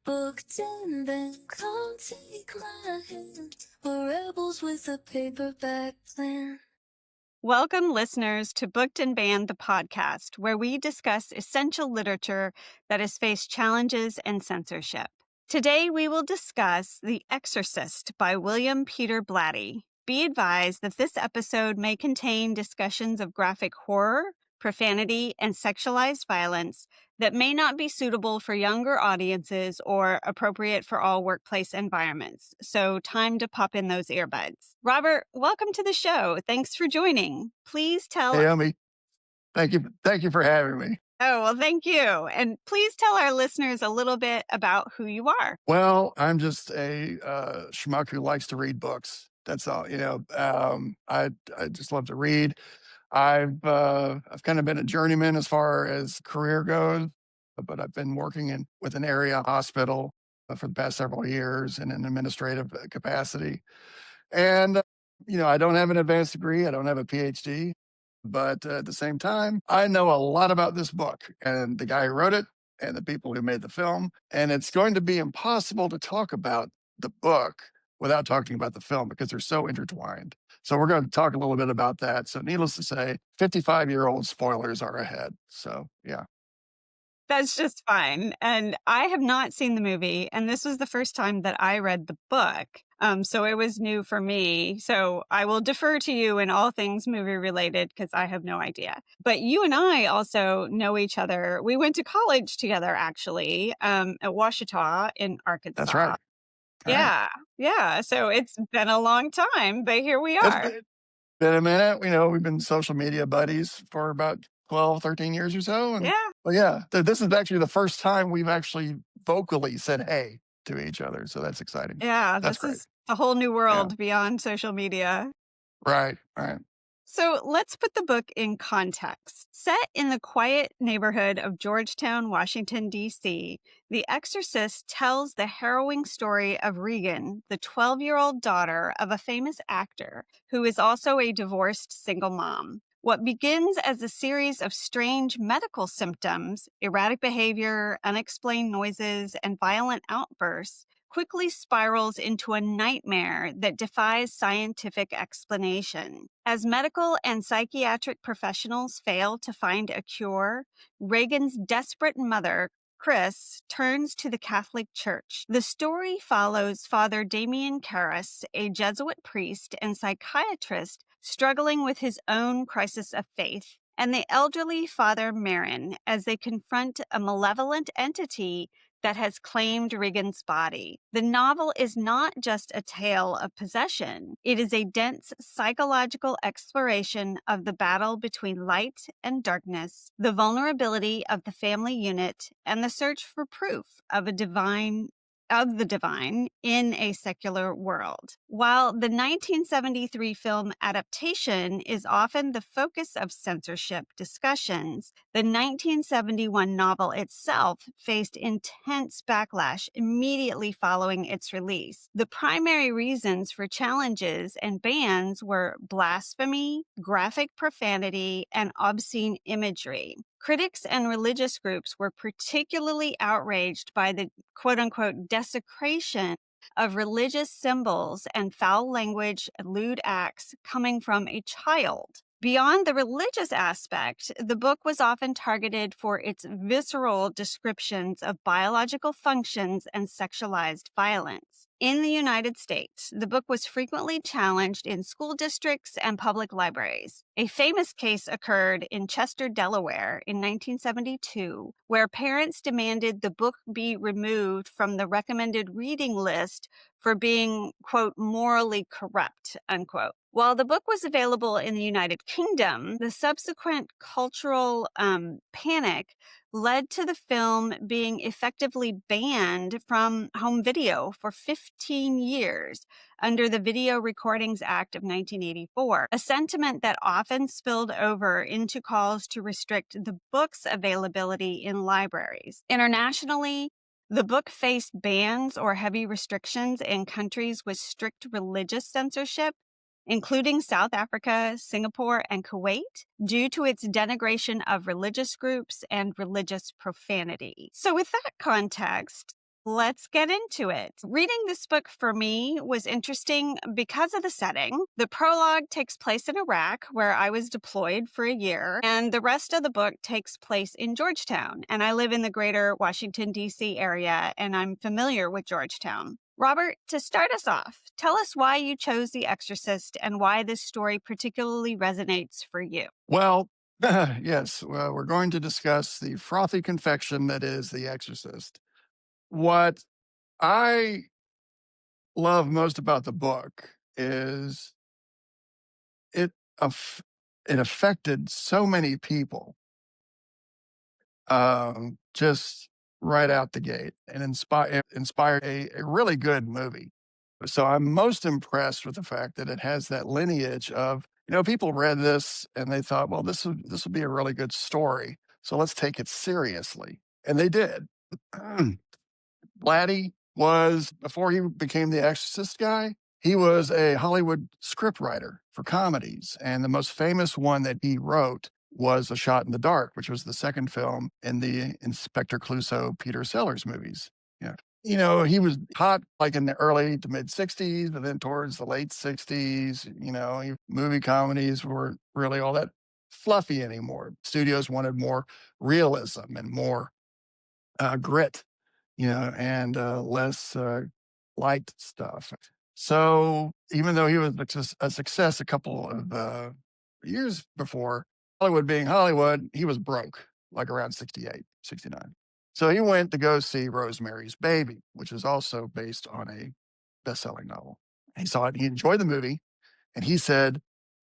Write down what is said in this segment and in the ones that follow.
booked and then come take my hand. We're rebels with a paperback plan. Welcome, listeners, to Booked and Banned, the podcast, where we discuss essential literature that has faced challenges and censorship. Today, we will discuss The Exorcist by William Peter Blatty. Be advised that this episode may contain discussions of graphic horror, profanity, and sexualized violence that may not be suitable for younger audiences or appropriate for all workplace environments. So, time to pop in those earbuds. Robert, welcome to the show. Thanks for joining. Please tell... Hey, Omi. Thank you for having me. Oh, well, thank you. And please tell our listeners a little bit about who you are. Well, I'm just a schmuck who likes to read books. That's all. I just love to read. I've kind of been a journeyman as far as career goes, but I've been working with an area hospital for the past several years in an administrative capacity. And I don't have an advanced degree. I don't have a PhD. But at the same time, I know a lot about this book and the guy who wrote it and the people who made the film. And it's going to be impossible to talk about the book without talking about the film because they're so intertwined. So we're going to talk a little bit about that. So needless to say, 55-year-old spoilers are ahead. So, yeah. That's just fine. And I have not seen the movie, and this was the first time that I read the book. So it was new for me. So I will defer to you in all things movie related because I have no idea. But you and I also know each other. We went to college together, actually, at Ouachita in Arkansas. That's right. Yeah. Yeah. So it's been a long time, but here we are. It's been a minute. We've been social media buddies for about 12, 13 years or so. And, yeah. Well, yeah, this is actually the first time we've actually vocally said hey to each other. So that's exciting. Yeah, That's this great. is a whole new world beyond social media. Right. So let's put the book in context. Set in the quiet neighborhood of Georgetown, Washington, D.C., The Exorcist tells the harrowing story of Regan, the 12-year-old daughter of a famous actor who is also a divorced single mom. What begins as a series of strange medical symptoms, erratic behavior, unexplained noises, and violent outbursts, quickly spirals into a nightmare that defies scientific explanation. As medical and psychiatric professionals fail to find a cure, Regan's desperate mother, Chris, turns to the Catholic Church. The story follows Father Karras, a Jesuit priest and psychiatrist struggling with his own crisis of faith, and the elderly Father Merrin as they confront a malevolent entity that has claimed Regan's body. The novel is not just a tale of possession. It is a dense psychological exploration of the battle between light and darkness, the vulnerability of the family unit, and the search for proof of the divine in a secular world. While the 1973 film adaptation is often the focus of censorship discussions, the 1971 novel itself faced intense backlash immediately following its release. The primary reasons for challenges and bans were blasphemy, graphic profanity, and obscene imagery. Critics and religious groups were particularly outraged by the quote-unquote desecration of religious symbols and foul language and lewd acts coming from a child. Beyond the religious aspect, the book was often targeted for its visceral descriptions of biological functions and sexualized violence. In the United States, the book was frequently challenged in school districts and public libraries. A famous case occurred in Chester, Delaware in 1972, where parents demanded the book be removed from the recommended reading list for being, quote, morally corrupt, unquote. While the book was available in the United Kingdom, the subsequent cultural panic led to the film being effectively banned from home video for 15 years under the Video Recordings Act of 1984, a sentiment that often spilled over into calls to restrict the book's availability in libraries. Internationally, the book faced bans or heavy restrictions in countries with strict religious censorship, including South Africa, Singapore, and Kuwait, due to its denigration of religious groups and religious profanity. So with that context, Let's get into it. Reading this book for me was interesting because of the setting. The prologue takes place in Iraq, where I was deployed for a year, and the rest of the book takes place in Georgetown. And I live in the greater Washington, D.C. area, and I'm familiar with Georgetown. Robert, to start us off, tell us why you chose The Exorcist and why this story particularly resonates for you. Well, yes, well, we're going to discuss the frothy confection that is The Exorcist. What I love most about the book is it it affected so many people just right out the gate and inspired a really good movie. So I'm most impressed with the fact that it has that lineage of, people read this and they thought, well, this will be a really good story. So let's take it seriously. And they did. Blatty was, before he became the Exorcist guy, he was a Hollywood scriptwriter for comedies. And the most famous one that he wrote was A Shot in the Dark, which was the second film in the Inspector Clouseau, Peter Sellers movies. Yeah. He was hot like in the early to mid 60s, but then towards the late 60s, movie comedies weren't really all that fluffy anymore. Studios wanted more realism and more grit, and less light stuff. So even though he was a success a couple of years before, Hollywood being Hollywood, he was broke like around 68, 69. So he went to go see Rosemary's Baby, which is also based on a best-selling novel. He saw it, he enjoyed the movie, and he said,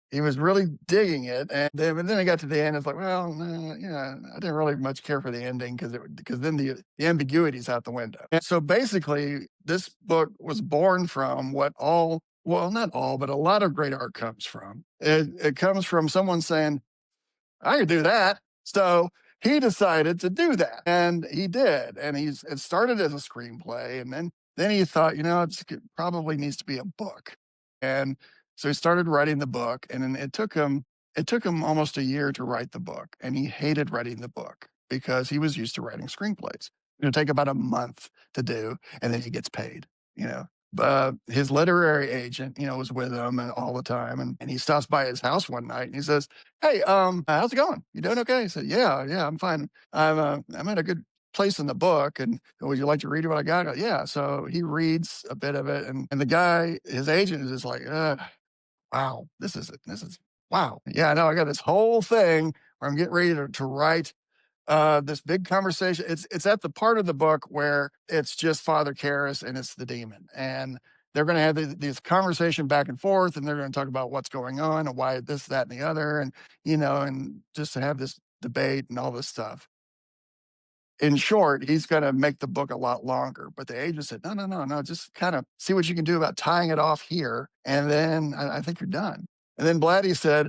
he was really digging it, and then I got to the end. It's like, well, I didn't really much care for the ending because then the ambiguity's out the window. And so basically, this book was born from what not all, but a lot of great art comes from. It comes from someone saying, I could do that. So he decided to do that, and he did. And it started as a screenplay, and then he thought, it probably needs to be a book. And so he started writing the book, and then it took him almost a year to write the book, and he hated writing the book because he was used to writing screenplays. It'll take about a month to do, and then he gets paid. His literary agent, was with him all the time, and he stops by his house one night, and he says, "Hey, how's it going? You doing okay?" He said, "Yeah, I'm fine. I'm at a good place in the book, and would you like to read what I got?" Yeah. So he reads a bit of it, and the guy, his agent, is just like, wow, this is wow. Yeah, I know. I got this whole thing where I'm getting ready to write this big conversation. It's at the part of the book where it's just Father Karras and it's the demon, and they're going to have these conversation back and forth, and they're going to talk about what's going on and why this, that, and the other, and and just to have this debate and all this stuff. In short, he's going to make the book a lot longer. But the agent said, no, just kind of see what you can do about tying it off here. And then I think you're done. And then Blatty said,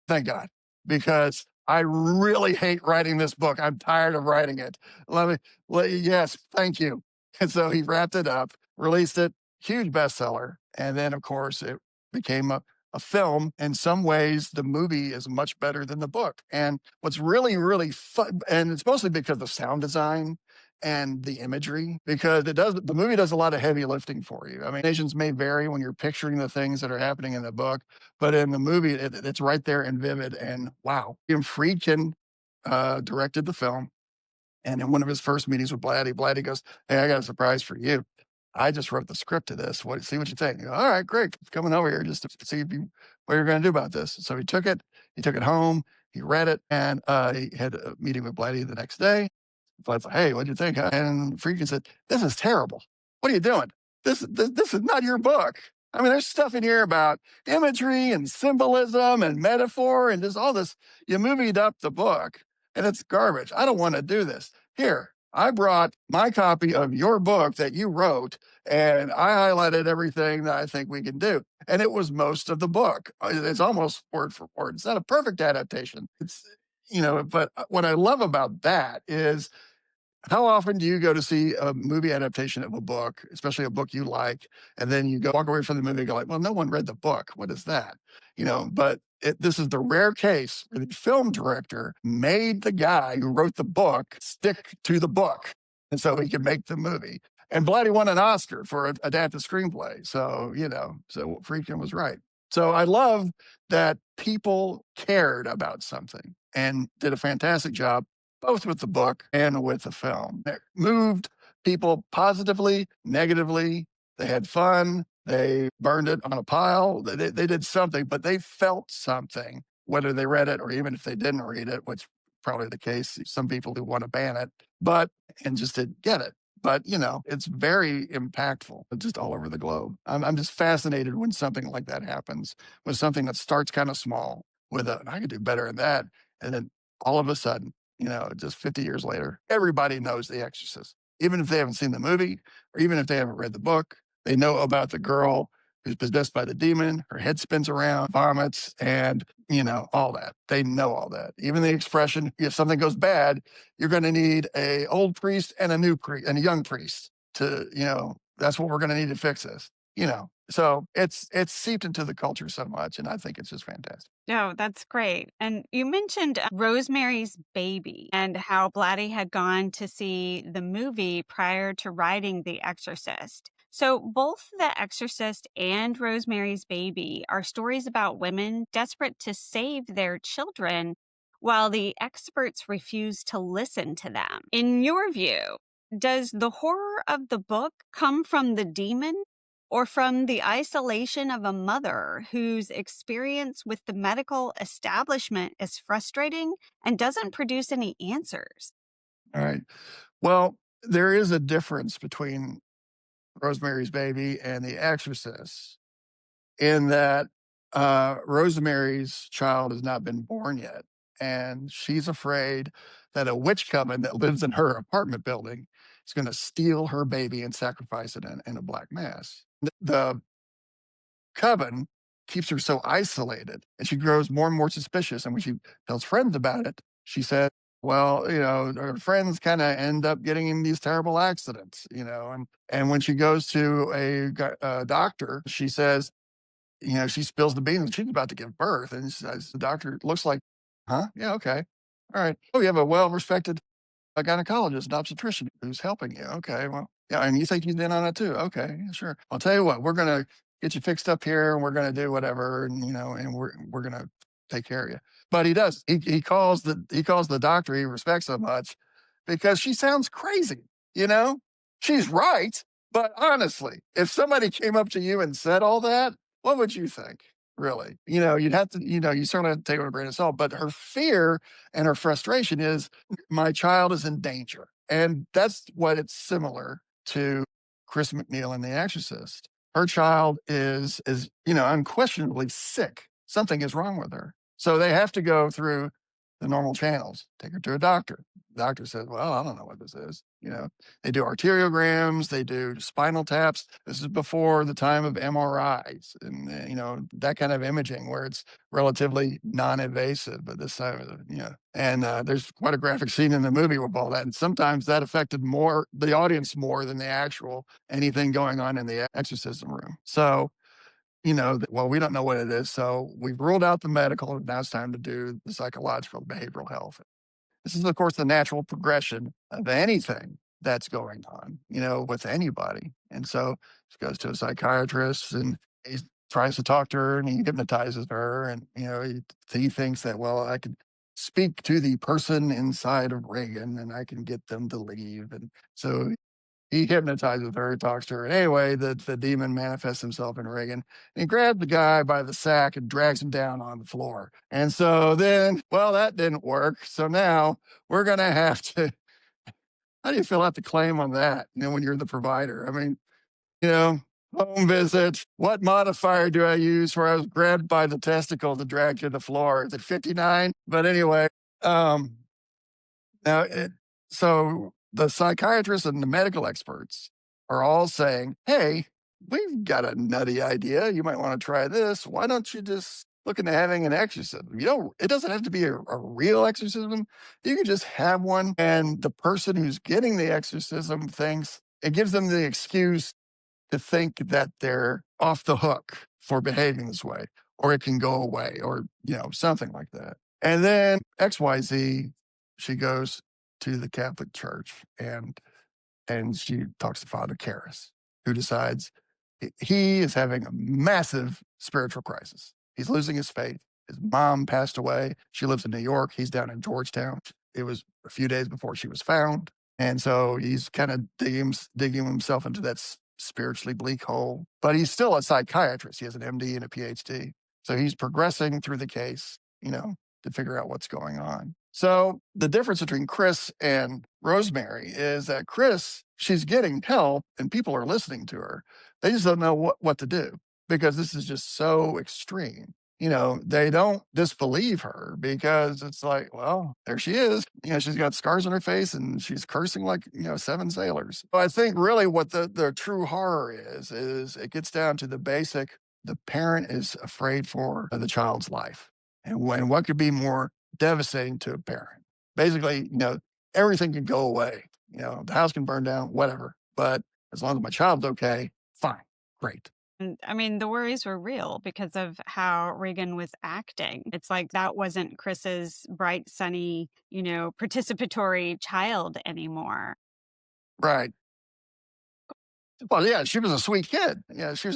thank God, because I really hate writing this book. I'm tired of writing it. Yes, thank you. And so he wrapped it up, released it, huge bestseller. And then, of course, it became a film. In some ways, the movie is much better than the book. And what's really, really fun, and it's mostly because of sound design and the imagery, because the movie does a lot of heavy lifting for you. I mean, nations may vary when you're picturing the things that are happening in the book, but in the movie, it's right there and vivid. And wow, Jim Friedkin directed the film. And in one of his first meetings with Blatty goes, "Hey, I got a surprise for you. I just wrote the script to this. See what you think." You go, "All right, great. Coming over here just to see what you're going to do about this." So he took it home, he read it, and he had a meeting with Blatty the next day. Blatty's like, "Hey, what'd you think?" And Friedkin said, "This is terrible. What are you doing? This is not your book. I mean, there's stuff in here about imagery and symbolism and metaphor and just all this. You movied up the book, and it's garbage. I don't want to do this. Here, I brought my copy of your book that you wrote, and I highlighted everything that I think we can do." And it was most of the book. It's almost word for word. It's not a perfect adaptation. But what I love about that is, how often do you go to see a movie adaptation of a book, especially a book you like, and then you walk away from the movie and go like, well, no one read the book. What is that? But this is the rare case where the film director made the guy who wrote the book stick to the book. and so he could make the movie. And Blatty won an Oscar for an adapted screenplay. So, so Friedkin was right. So I love that people cared about something and did a fantastic job, both with the book and with the film. It moved people positively, negatively. They had fun. They burned it on a pile. They did something, but they felt something, whether they read it or even if they didn't read it, which probably the case. Some people who want to ban it, and just didn't get it. But, it's very impactful just all over the globe. I'm just fascinated when something like that happens, with something that starts kind of small I could do better than that. And then all of a sudden, just 50 years later, everybody knows The Exorcist. Even if they haven't seen the movie or even if they haven't read the book, they know about the girl who's possessed by the demon. Her head spins around, vomits, and, all that. They know all that. Even the expression, if something goes bad, you're going to need a old priest and a new priest and a young priest to, that's what we're going to need to fix this, So it's seeped into the culture so much, and I think it's just fantastic. Oh, that's great. And you mentioned Rosemary's Baby and how Blatty had gone to see the movie prior to writing The Exorcist. So both The Exorcist and Rosemary's Baby are stories about women desperate to save their children while the experts refuse to listen to them. In your view, does the horror of the book come from the demon or from the isolation of a mother whose experience with the medical establishment is frustrating and doesn't produce any answers? All right. Well, there is a difference between Rosemary's Baby and The Exorcist in that Rosemary's child has not been born yet. And she's afraid that a witch coven that lives in her apartment building is going to steal her baby and sacrifice it in a black mass. The coven keeps her so isolated and she grows more and more suspicious. And when she tells friends about it, she said, well, her friends kind of end up getting in these terrible accidents, and when she goes to a doctor, she says, she spills the beans. She's about to give birth. And says, the doctor looks like, huh? Yeah, okay. All right. Oh, you have a well-respected gynecologist, an obstetrician who's helping you. Okay, well, yeah, and you think he's in on it too. Okay, yeah, sure. I'll tell you what, we're gonna get you fixed up here, and we're gonna do whatever, and and we're gonna take care of you. But he does. He calls the doctor he respects so much because she sounds crazy. You know, she's right. But honestly, if somebody came up to you and said all that, what would you think? Really, you'd have to, you certainly have to take it with a grain of salt. But her fear and her frustration is my child is in danger. And that's what it's similar to Chris McNeil in The Exorcist. Her child is unquestionably sick. Something is wrong with her. So they have to go through the normal channels, take her to a doctor. The doctor says, well, I don't know what this is. They do arteriograms, they do spinal taps. This is before the time of MRIs and, that kind of imaging where it's relatively non-invasive. But this time, and there's quite a graphic scene in the movie with all that. And sometimes that affected the audience more than the actual anything going on in the exorcism room. So, well, we don't know what it is. So we've ruled out the medical, and now it's time to do the psychological, behavioral health. This is, of course, the natural progression of anything that's going on, with anybody. And so she goes to a psychiatrist and he tries to talk to her and he hypnotizes her. And, he thinks that, well, I can speak to the person inside of Reagan and I can get them to leave. And so he hypnotizes her, talks to her. And anyway, the demon manifests himself in Reagan. And he grabs the guy by the sack and drags him down on the floor. And so then, well, that didn't work. So now we're going to have to, how do you fill out the claim on that? When you're the provider? I mean, you know, home visit. What modifier do I use where I was grabbed by the testicle to drag to the floor? Is it 59? But anyway, um, now, so the psychiatrists and the medical experts are all saying, hey, we've got a nutty idea. You might want to try this. Why don't you just look into having an exorcism? It doesn't have to be a real exorcism. You can just have one. And the person who's getting the exorcism thinks it gives them the excuse to think that they're off the hook for behaving this way, or it can go away, or, something like that. And then XYZ, she goes to the Catholic Church and and she talks to Father Karras, who decides he is having a massive spiritual crisis. He's losing his faith. His mom passed away. She lives in New York. He's down in Georgetown. It was a few days before she was found. And so he's kind of digging himself into that spiritually bleak hole. But he's still a psychiatrist. He has an MD and a PhD. So he's progressing through the case, to figure out what's going on. So the difference between Chris and Rosemary is that Chris, she's getting help and people are listening to her. They just don't know what to do because this is just so extreme. They don't disbelieve her because it's like, well, there she is. She's got scars on her face and she's cursing like, 7 sailors. So I think really what the true horror is it gets down to the basic, the parent is afraid for the child's life. And what could be more devastating to a parent? Basically, everything can go away. The house can burn down, whatever. But as long as my child's okay, fine, great. And I mean, the worries were real because of how Regan was acting. It's like that wasn't Chris's bright, sunny, participatory child anymore. Right. Well, yeah, she was a sweet kid. Yeah, she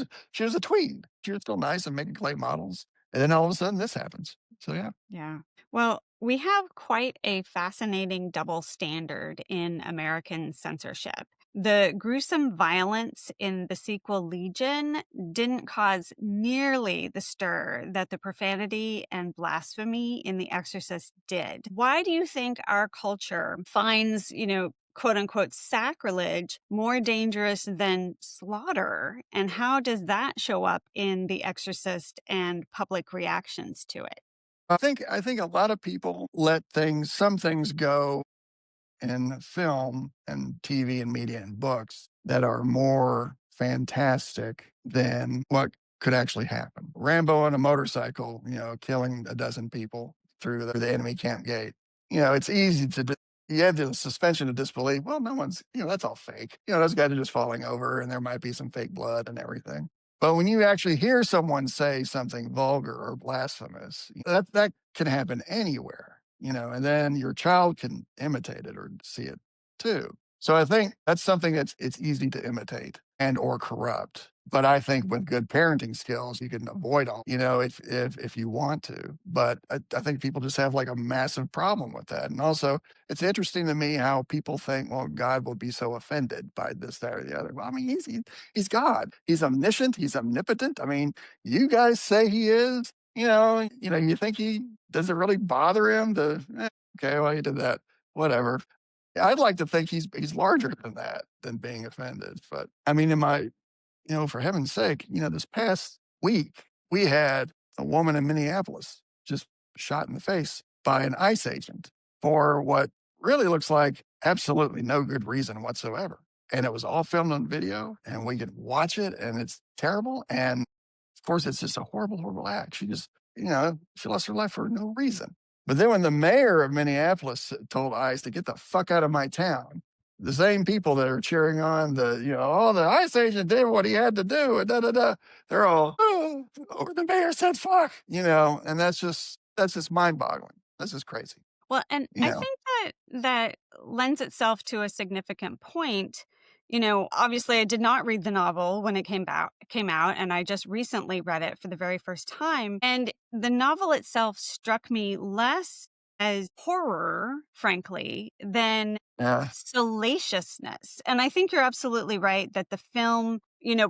was a tween. She was still nice and making clay models. And then all of a sudden this happens. So yeah. Yeah. Well, we have quite a fascinating double standard in American censorship. The gruesome violence in the sequel Legion didn't cause nearly the stir that the profanity and blasphemy in The Exorcist did. Why do you think our culture finds, quote unquote sacrilege more dangerous than slaughter? And how does that show up in The Exorcist and public reactions to it? I think a lot of people let some things go in film and TV and media and books that are more fantastic than what could actually happen. Rambo on a motorcycle, killing a dozen people through the enemy camp gate. It's easy you have the suspension of disbelief. Well, no one's, that's all fake. Those guys are just falling over and there might be some fake blood and everything. But when you actually hear someone say something vulgar or blasphemous, that can happen anywhere, and then your child can imitate it or see it too. So I think that's something it's easy to imitate and or corrupt. But I think with good parenting skills, you can avoid all, if you want to. But I think people just have like a massive problem with that. And also, it's interesting to me how people think, well, God will be so offended by this, that, or the other. Well, I mean, he's God. He's omniscient. He's omnipotent. I mean, you guys say he is. You think does it really bother him to? Okay, well, he did that. Whatever. I'd like to think he's larger than that, than being offended. But I mean, for heaven's sake, this past week, we had a woman in Minneapolis just shot in the face by an ICE agent for what really looks like absolutely no good reason whatsoever. And it was all filmed on video and we could watch it and it's terrible. And of course, it's just a horrible, horrible act. She just, she lost her life for no reason. But then when the mayor of Minneapolis told ICE to get the fuck out of my town, the same people that are cheering on the ICE agent did what he had to do, and they're all, or the mayor said fuck, and that's just mind boggling. This is crazy. Well, and I think that lends itself to a significant point. Obviously I did not read the novel when it came out, and I just recently read it for the very first time. And the novel itself struck me less as horror, frankly, than salaciousness. And I think you're absolutely right that the film,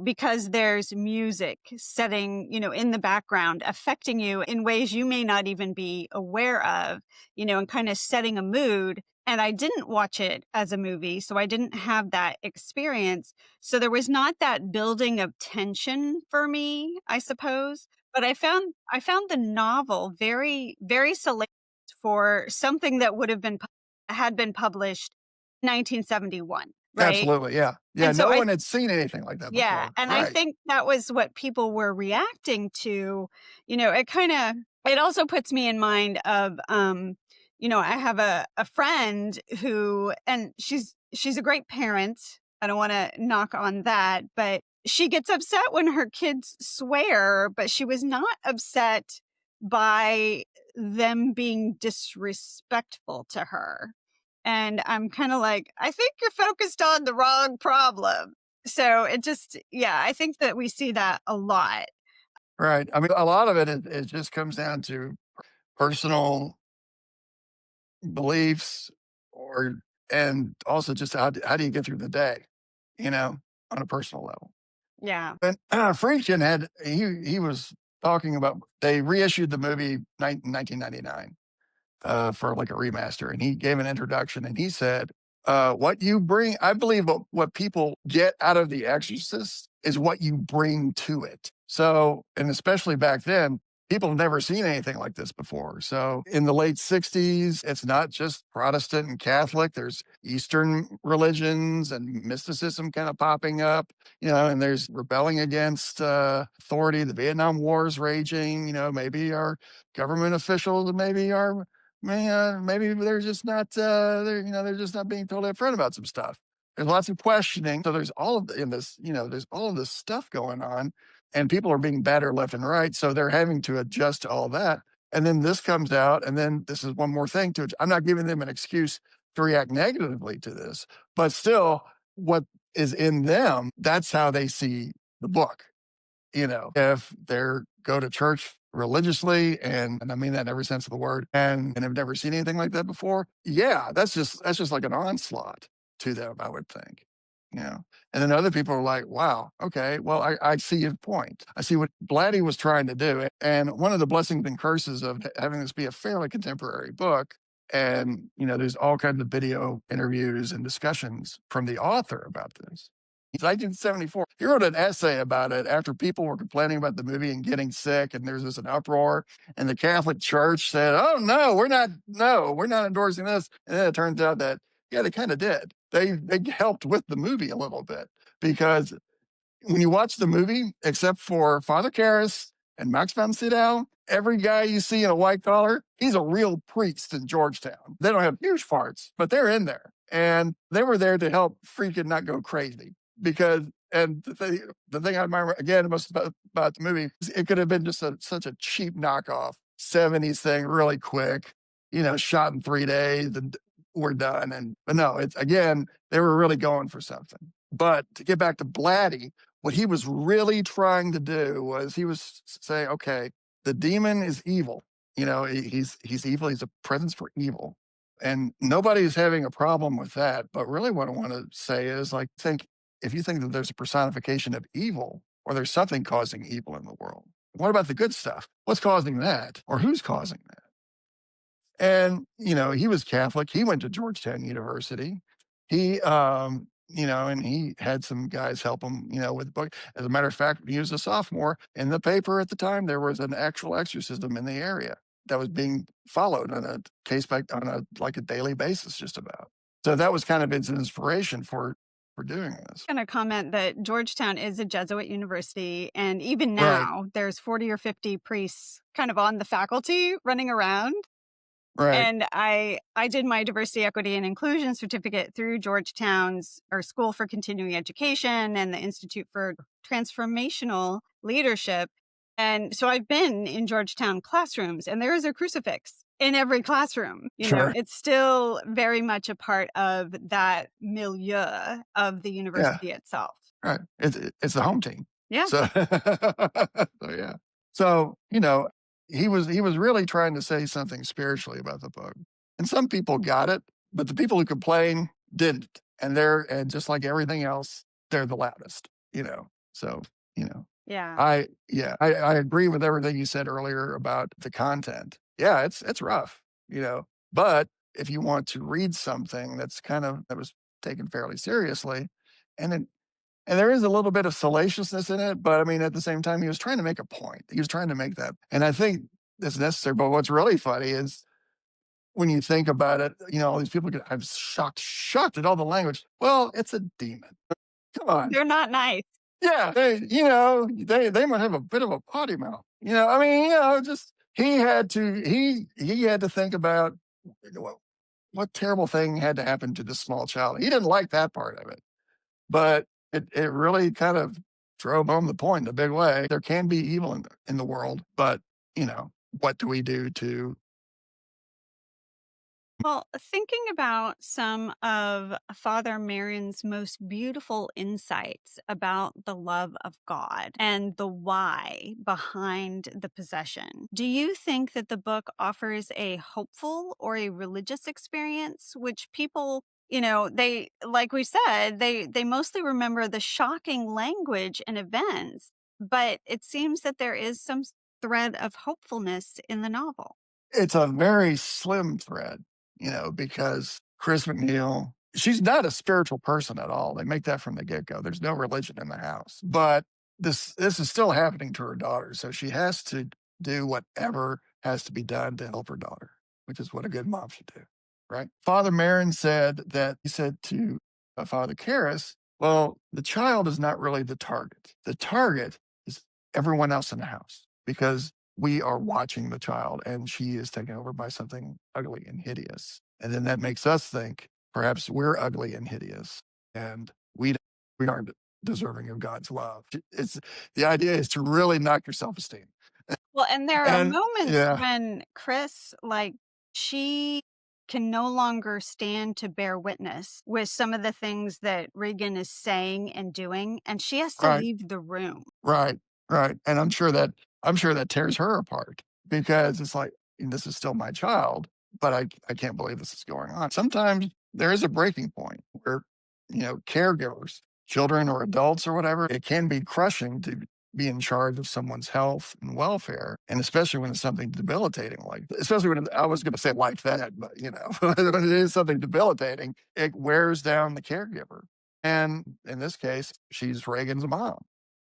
because there's music setting, in the background, affecting you in ways you may not even be aware of, and kind of setting a mood. And I didn't watch it as a movie, so I didn't have that experience. So there was not that building of tension for me, I suppose. But I found the novel very, very salacious for something that had been published in 1971, right? Absolutely, yeah. Yeah, so no one had seen anything like that before. Yeah, and right. I think that was what people were reacting to. It also puts me in mind of, I have a friend who, and she's a great parent. I don't want to knock on that, but she gets upset when her kids swear, but she was not upset by them being disrespectful to her. And I'm kind of like, I think you're focused on the wrong problem. So it just, yeah, I think that we see that a lot. Right. I mean, a lot of it just comes down to personal beliefs or, and also just how do you get through the day, you know, on a personal level. Yeah. But Friedkin he was talking about, they reissued the movie 1999 for like a remaster. And he gave an introduction and he said, what you bring, I believe what people get out of The Exorcist is what you bring to it. So, and especially back then, people have never seen anything like this before. So in the late 60s, it's not just Protestant and Catholic. There's Eastern religions and mysticism kind of popping up, and there's rebelling against authority. The Vietnam War is raging, maybe our government officials, maybe they're just not they're just not being totally upfront about some stuff. There's lots of questioning. So there's all of there's all of this stuff going on, and people are being battered left and right. So they're having to adjust to all that. And then this comes out, and then this is one more thing to it. I'm not giving them an excuse to react negatively to this, but still, what is in them, that's how they see the book. If they're go to church religiously, and I mean that in every sense of the word, and have never seen anything like that before, yeah, that's just like an onslaught to them, I would think. You know. And then other people are like, wow, okay, well, I see your point. I see what Blatty was trying to do. And one of the blessings and curses of having this be a fairly contemporary book, and there's all kinds of video interviews and discussions from the author about this. 1974. He wrote an essay about it after people were complaining about the movie and getting sick, and there's this an uproar. And the Catholic Church said, "Oh no, we're not endorsing this." And then it turns out that yeah, they kind of did. They helped with the movie a little bit because when you watch the movie, except for Father Karras and Max von Sydow, every guy you see in a white collar, he's a real priest in Georgetown. They don't have huge parts, but they're in there. And they were there to help freaking not go crazy. Because, and the thing I admire again most about the movie is it could have been just such a cheap knockoff 70s thing, really quick, shot in 3 days and we're done. But no, it's again, they were really going for something. But to get back to Blatty, what he was really trying to do was he was saying, okay, the demon is evil. He's evil. He's a presence for evil. And nobody's having a problem with that. But really what I want to say is if you think that there's a personification of evil or there's something causing evil in the world, what about the good stuff? What's causing that? Or who's causing that? And, he was Catholic. He went to Georgetown University. He, and he had some guys help him, with the book. As a matter of fact, he was a sophomore. In the paper at the time, there was an actual exorcism in the area that was being followed on a like a daily basis, just about. So that was kind of his inspiration for doing this. I'm going to comment that Georgetown is a Jesuit university. And even Right, now, there's 40 or 50 priests kind of on the faculty running around. right, And I did my diversity, equity, and inclusion certificate through Georgetown's or School for Continuing Education and the Institute for Transformational Leadership. And so I've been in Georgetown classrooms, and there is a crucifix in every classroom. sure, It's still very much a part of that milieu of the yeah. university itself. Right. It's the home team. Yeah. So, so yeah. So, he was really trying to say something spiritually about the book. And some people got it, but the people who complain didn't. And just like everything else, they're the loudest. So, you know, Yeah. I agree with everything you said earlier about the content. Yeah, it's rough, but if you want to read something that was taken fairly seriously, and then and there is a little bit of salaciousness in it, but I mean, at the same time, he was trying to make a point. He was trying to make that. And I think that's necessary. But what's really funny is when you think about it, all these people I'm shocked at all the language. Well, it's a demon. Come on. They're not nice. Yeah. They might have a bit of a potty mouth. I mean, just he had to think about what terrible thing had to happen to this small child. He didn't like that part of it. But it really kind of drove home the point in a big way. There can be evil in the world, but, what do we do to Well, thinking about some of Father Merrin's most beautiful insights about the love of God and the why behind the possession, do you think that the book offers a hopeful or a religious experience, which people, they, like we said, they mostly remember the shocking language and events, but it seems that there is some thread of hopefulness in the novel. It's a very slim thread, because Chris McNeil, she's not a spiritual person at all. They make that from the get go. There's no religion in the house. But this is still happening to her daughter. So she has to do whatever has to be done to help her daughter, which is what a good mom should do. Right. Father Merrin said that he said to Father Karras, well, the child is not really the target. The target is everyone else in the house because we are watching the child and she is taken over by something ugly and hideous. And then that makes us think perhaps we're ugly and hideous and we aren't deserving of God's love. It's the idea is to really knock your self-esteem. Well, and there are And moments yeah, when Chris, like, she can no longer stand to bear witness with some of the things that Regan is saying and doing, and she has to right. leave the room. Right, right, and I'm sure that tears her apart because it's like, this is still my child, but I can't believe this is going on. Sometimes there is a breaking point where, caregivers, children or adults or whatever, it can be crushing to be in charge of someone's health and welfare, and especially when it's something debilitating especially when I was gonna say like that, but, when it is something debilitating, it wears down the caregiver, and in this case, she's Reagan's mom.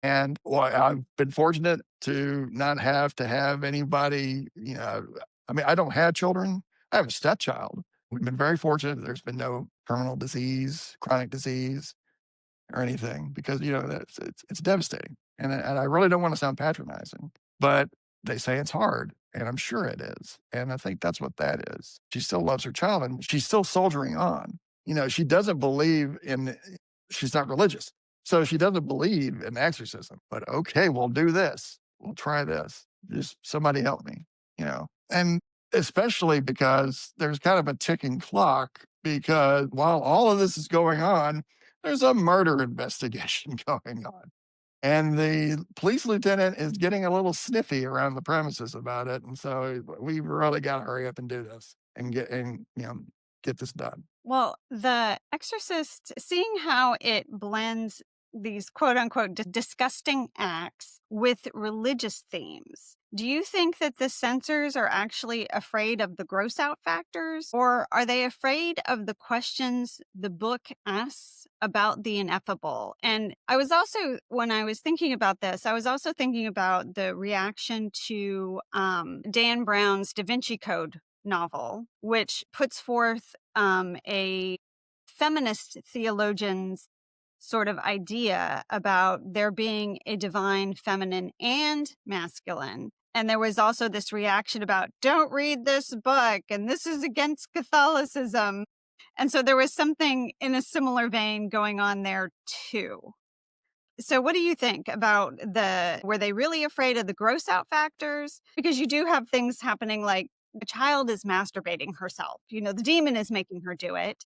And well, I've been fortunate to not have to have anybody, I mean, I don't have children. I have a stepchild. We've been very fortunate. There's been no terminal disease, chronic disease, or anything because that's it's devastating. And I really don't want to sound patronizing, but they say it's hard, and I'm sure it is. And I think that's what that is. She still loves her child, and she's still soldiering on. She doesn't believe in. She's not religious, so she doesn't believe in exorcism. But okay, we'll do this. We'll try this. Just somebody help me. And especially because there's kind of a ticking clock. Because while all of this is going on, there's a murder investigation going on. And the police lieutenant is getting a little sniffy around the premises about it. And so we really got to hurry up and do this and get this done. Well, The Exorcist, seeing how it blends these quote unquote disgusting acts with religious themes, do you think that the censors are actually afraid of the gross out factors, or are they afraid of the questions the book asks about the ineffable? And I was also, when I was thinking about this, I was also thinking about the reaction to Dan Brown's Da Vinci Code novel, which puts forth a feminist theologian's sort of idea about there being a divine feminine and masculine. And there was also this reaction about, don't read this book, and this is against Catholicism. And so there was something in a similar vein going on there too. So what do you think about were they really afraid of the gross out factors? Because you do have things happening like the child is masturbating herself. The demon is making her do it.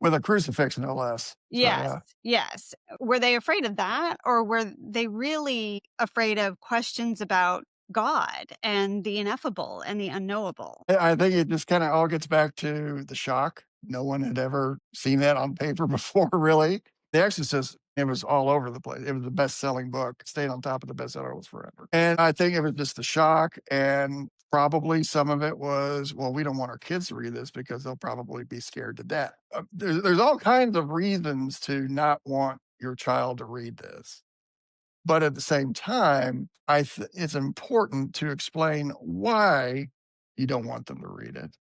With a crucifix, no less. So, Yes, yeah. yes. Were they afraid of that, or were they really afraid of questions about God and the ineffable and the unknowable? I think it just kind of all gets back to the shock. No one had ever seen that on paper before, really. The Exorcist, it was all over the place. It was the best-selling book. It stayed on top of the bestseller list forever. And I think it was just the shock, and probably some of it was, well, we don't want our kids to read this because they'll probably be scared to death. There's all kinds of reasons to not want your child to read this. But at the same time, it's important to explain why you don't want them to read it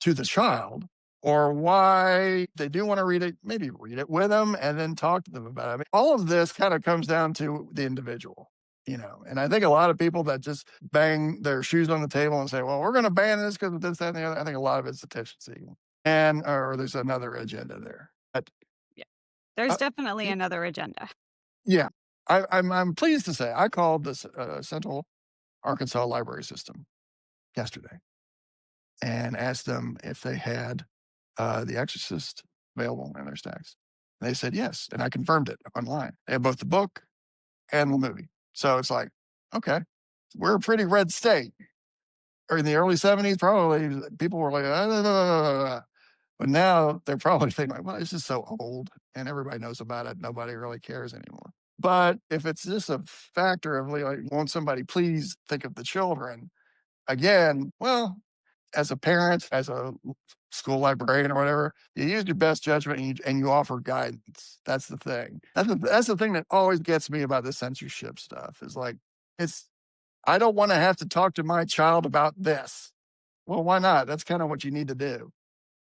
to the child, or why they do want to read it, maybe read it with them and then talk to them about it. I mean, all of this kind of comes down to the individual, and I think a lot of people that just bang their shoes on the table and say, well, we're going to ban this because of this, that, and the other. I think a lot of it's attention seeking or there's another agenda there. But, Yeah. There's uh, definitely another agenda. yeah, I'm pleased to say I called the Central Arkansas Library System yesterday. and asked them if they had The Exorcist available in their stacks. And they said yes, and I confirmed it online. They had both the book and the movie. So it's like, okay, we're a pretty red state. Or in the early 70s, probably people were like, but now they're probably thinking, like, well, this is so old and everybody knows about it. Nobody really cares anymore. But if it's just a factor of like, won't somebody please think of the children? Again, well, as a parent, as a school librarian or whatever, you use your best judgment and you offer guidance. That's the thing. That's the thing that always gets me about the censorship stuff is like, I don't want to have to talk to my child about this. Well, why not? That's kind of what you need to do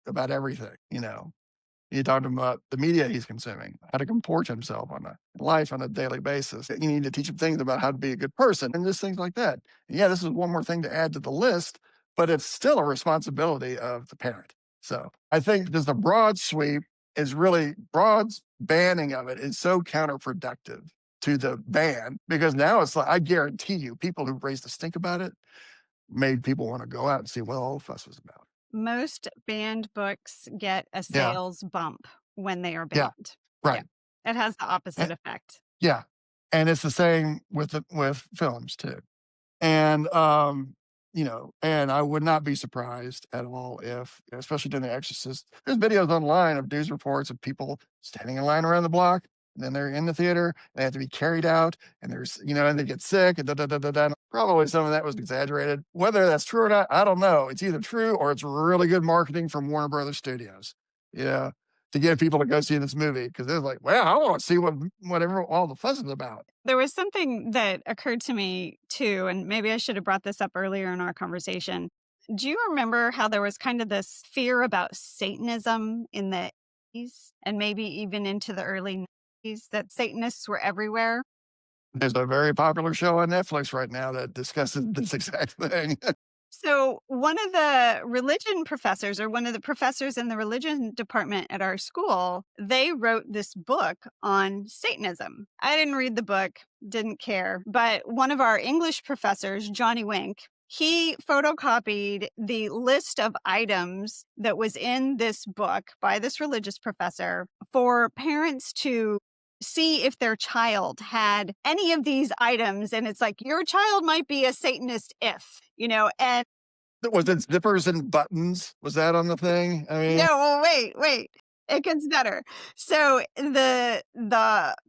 about everything, you know. You talk to him about the media he's consuming, how to comport himself on life on a daily basis. You need to teach him things about how to be a good person and just things like that. And yeah, this is one more thing to add to the list, but it's still a responsibility of the parent. So I think just a broad sweep is really broad banning of it is so counterproductive to the ban because now it's like, I guarantee you, people who raised a stink about it made people want to go out and see what all the fuss was about. Most banned books get a Yeah. sales bump when they are Yeah. banned. Right. It has the opposite effect. Yeah. And it's the same with films too. And you know, and I would not be surprised at all if, especially during The Exorcist, there's videos online of news reports of people standing in line around the block, and then they're in the theater, and they have to be carried out, and there's, you know, and they get sick, and da da da da da. Probably some of that was exaggerated. Whether that's true or not, I don't know. It's either true or it's really good marketing from Warner Brothers Studios. Yeah. To get people to go see this movie because they're like, well, I want to see whatever all the fuss is about. There was something that occurred to me too, and maybe I should have brought this up earlier in our conversation. Do you remember how there was kind of this fear about Satanism in the 80s and maybe even into the early 90s, that Satanists were everywhere? There's a very popular show on Netflix right now that discusses this exact thing. So, one of the religion professors, or one of the professors in the religion department at our school, they wrote this book on Satanism. I didn't read the book, didn't care. But one of our English professors, Johnny Wink, he photocopied the list of items that was in this book by this religious professor for parents to see if their child had any of these items. And it's like, your child might be a Satanist if, you know, and Was it zippers and buttons? Was that on the thing? I mean, no, well, wait. It gets better. So the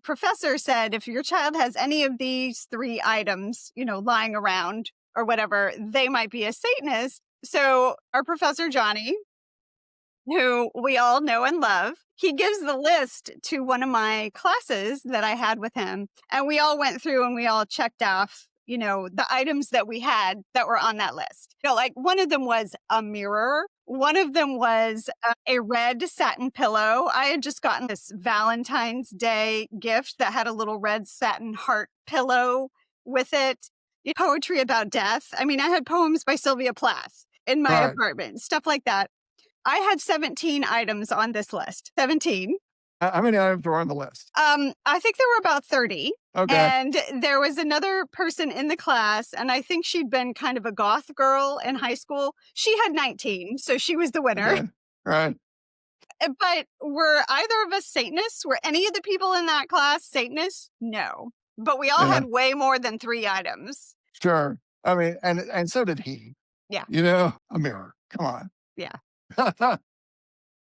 professor said, if your child has any of these 3 items, you know, lying around or whatever, they might be a Satanist. So our professor Johnny, who we all know and love, he gives the list to one of my classes that I had with him. And we all went through and we all checked off, you know, the items that we had that were on that list. You know, like one of them was a mirror. One of them was a red satin pillow. I had just gotten this Valentine's Day gift that had a little red satin heart pillow with it. Poetry about death. I mean, I had poems by Sylvia Plath in my right. apartment, stuff like that. I had 17 items on this list. 17. How many items were on the list? I think there were about 30. Okay. And there was another person in the class, and I think she'd been kind of a goth girl in high school. She had 19, so she was the winner. Okay. Right. But were either of us Satanists? Were any of the people in that class Satanists? No. But we all had way more than 3 items. Sure. I mean, and so did he. Yeah. You know, a mirror. Come on. Yeah.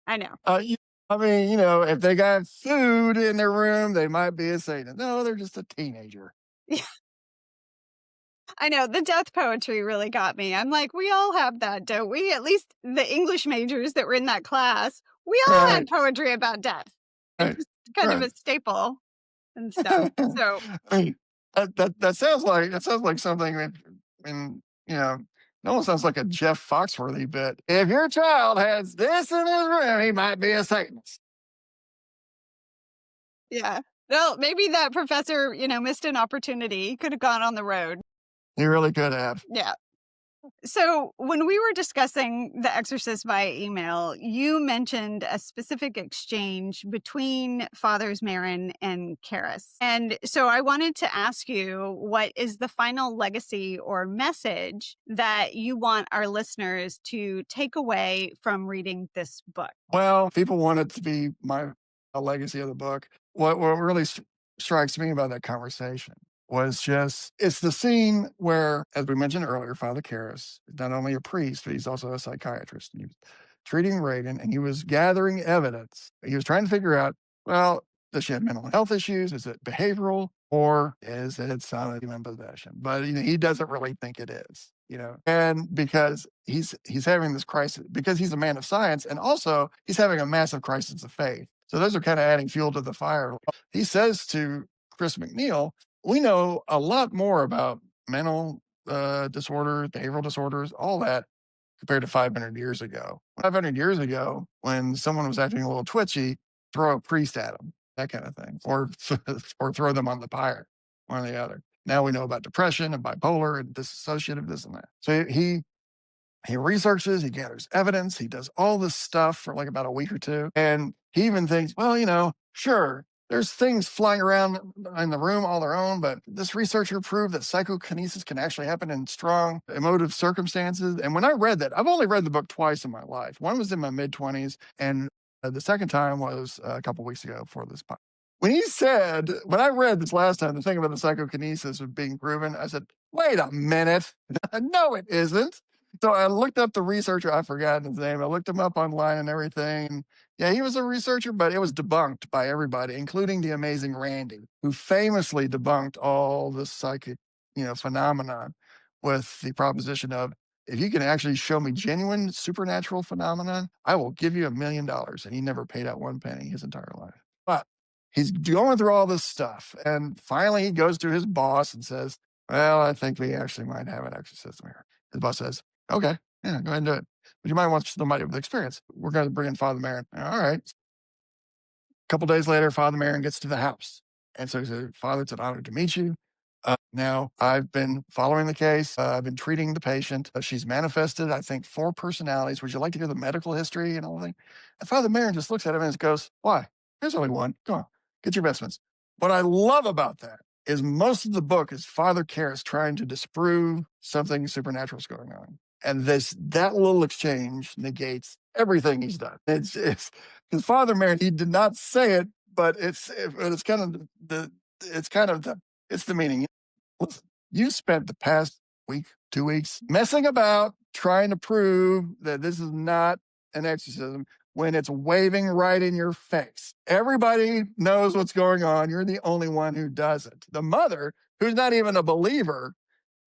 I know. I mean, you know, if they got food in their room, they might be a Satanist. No, they're just a teenager. Yeah. I know. The death poetry really got me. I'm like, we all have that, don't we? At least the English majors that were in that class, we all had poetry about death. It was kind of a staple and stuff. So I mean, that sounds like something in, you know, it almost sounds like a Jeff Foxworthy bit. If your child has this in his room, he might be a Satanist. yeah. Well, maybe that professor, you know, missed an opportunity. He could have gone on the road. He really could have. Yeah. So when we were discussing The Exorcist via email, you mentioned a specific exchange between Fathers Merrin and Karras. And so I wanted to ask you, what is the final legacy or message that you want our listeners to take away from reading this book? Well, people want it to be a legacy of the book. What really strikes me about that conversation was just it's the scene where, as we mentioned earlier, Father Karras is not only a priest, but he's also a psychiatrist. And he was treating Reagan and he was gathering evidence. He was trying to figure out, well, does she have mental health issues? Is it behavioral? Or is it some demon possession? But he doesn't really think it is, And because he's having this crisis, because he's a man of science, and also he's having a massive crisis of faith. So those are kind of adding fuel to the fire. He says to Chris McNeil, we know a lot more about mental disorders, behavioral disorders, all that compared to 500 years ago. 500 years ago, when someone was acting a little twitchy, throw a priest at them, that kind of thing, or or throw them on the pyre, one or the other. Now we know about depression and bipolar and dissociative, this and that. So he researches, he gathers evidence, he does all this stuff for like about a week or two. And he even thinks, well, sure, there's things flying around in the room all their own, but this researcher proved that psychokinesis can actually happen in strong emotive circumstances. And when I read that, I've only read the book twice in my life. One was in my mid-20s, and the second time was a couple weeks ago for this podcast. When I read this last time, the thing about the psychokinesis was being proven, I said, wait a minute. No, it isn't. So I looked up the researcher. I forgot his name. I looked him up online and everything. Yeah, he was a researcher, but it was debunked by everybody, including the amazing Randy, who famously debunked all the psychic, phenomenon with the proposition of, if you can actually show me genuine supernatural phenomenon, I will give you $1 million. And he never paid out one penny his entire life. But he's going through all this stuff. And finally he goes to his boss and says, well, I think we actually might have an exorcism here. His boss says, okay, yeah, go ahead and do it. But you might want somebody with experience. We're going to bring in Father Merrin. All right. A couple days later, Father Merrin gets to the house. And so he said, Father, it's an honor to meet you. Now, I've been following the case. I've been treating the patient. She's manifested, I think, 4 personalities. Would you like to hear the medical history and all that? And Father Merrin just looks at him and goes, why? There's only one. Come on, get your vestments. What I love about that is most of the book is Father Karras trying to disprove something supernatural is going on. And that little exchange negates everything he's done. It's because Father Merrin, he did not say it, but it's the meaning. Listen, you spent the past week, 2 weeks messing about trying to prove that this is not an exorcism when it's waving right in your face. Everybody knows what's going on. You're the only one who doesn't. The mother, who's not even a believer,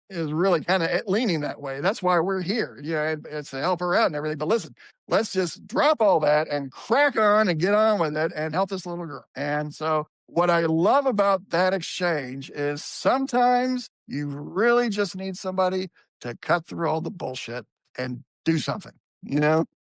is really kind of leaning that way. That's why we're here. It's to help her out and everything. But listen, let's just drop all that and crack on and get on with it and help this little girl. And so what I love about that exchange is sometimes you really just need somebody to cut through all the bullshit and do something,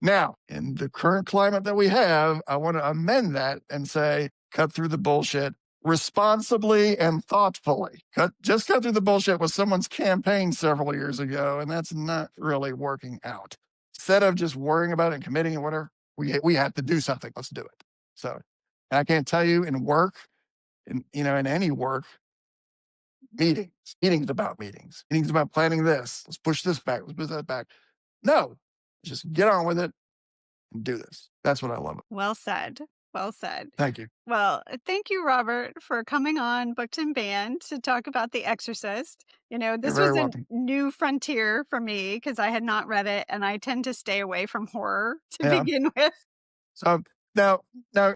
Now, in the current climate that we have, I want to amend that and say, cut through the bullshit responsibly and thoughtfully. Cut through the bullshit with someone's campaign several years ago, and that's not really working out. Instead of just worrying about it and committing and whatever, we have to do something. Let's do it. So I can't tell you in work, in any work, meetings about planning this. Let's push this back. Let's push that back. No, just get on with it and do this. That's what I love. Well said. Well said. Thank you. Well, thank you, Robert, for coming on Booked and Banned to talk about The Exorcist. This You're was very a welcome. new frontier for me because I had not read it, and I tend to stay away from horror to Yeah. begin with. So now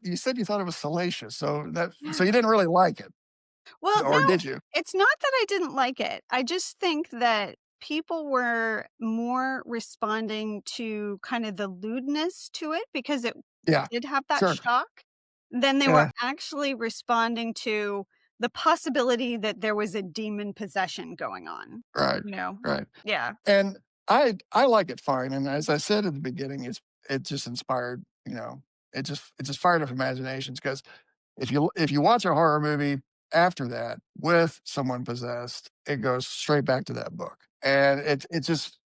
you said you thought it was salacious, so you didn't really like it. Well, Or no, did you? it's not that I didn't like it. I just think that people were more responding to kind of the lewdness to it because it Yeah. did have that Sure. shock than they Yeah. were actually responding to the possibility that there was a demon possession going on. Right. Right. Yeah. And I like it fine. And as I said at the beginning, it just inspired, it just fired up imaginations. Because if you watch a horror movie after that with someone possessed, it goes straight back to that book. And it just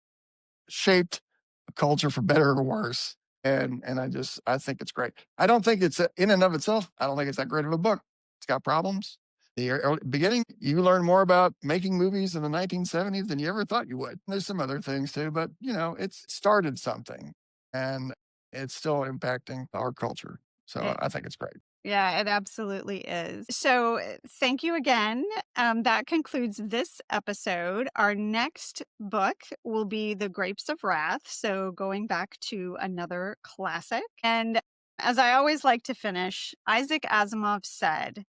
shaped a culture for better or worse. And I think it's great. I don't think it's in and of itself, I don't think it's that great of a book. It's got problems. The early beginning, you learn more about making movies in the 1970s than you ever thought you would. There's some other things too, but it's started something, and it's still impacting our culture. So It- I think it's great. Yeah, it absolutely is. So thank you again. That concludes this episode. Our next book will be The Grapes of Wrath. So going back to another classic. And as I always like to finish, Isaac Asimov said,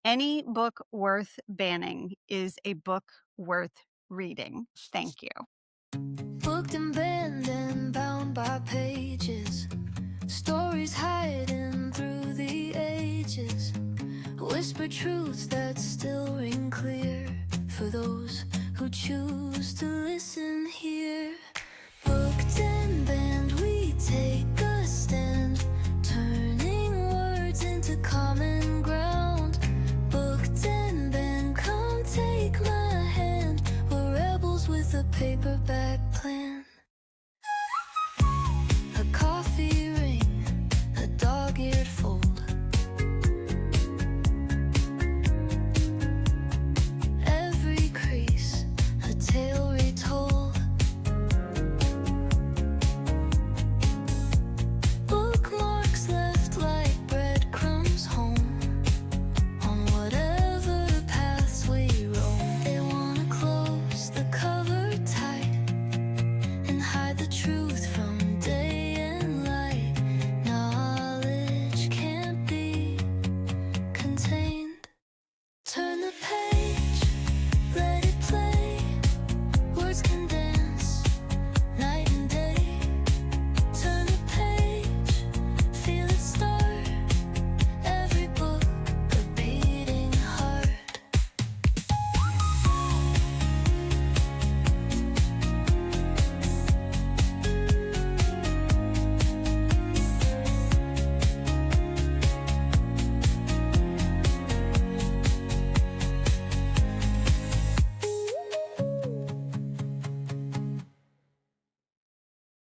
any book worth banning is a book worth reading. Thank you. Booked and banned and bound by pages, stories hiding through the ages, whisper truths that still ring clear for those who choose to listen here. Booked and banned, we take a stand, turning words into common ground. Booked and banned, come take my hand, we're rebels with a paperback.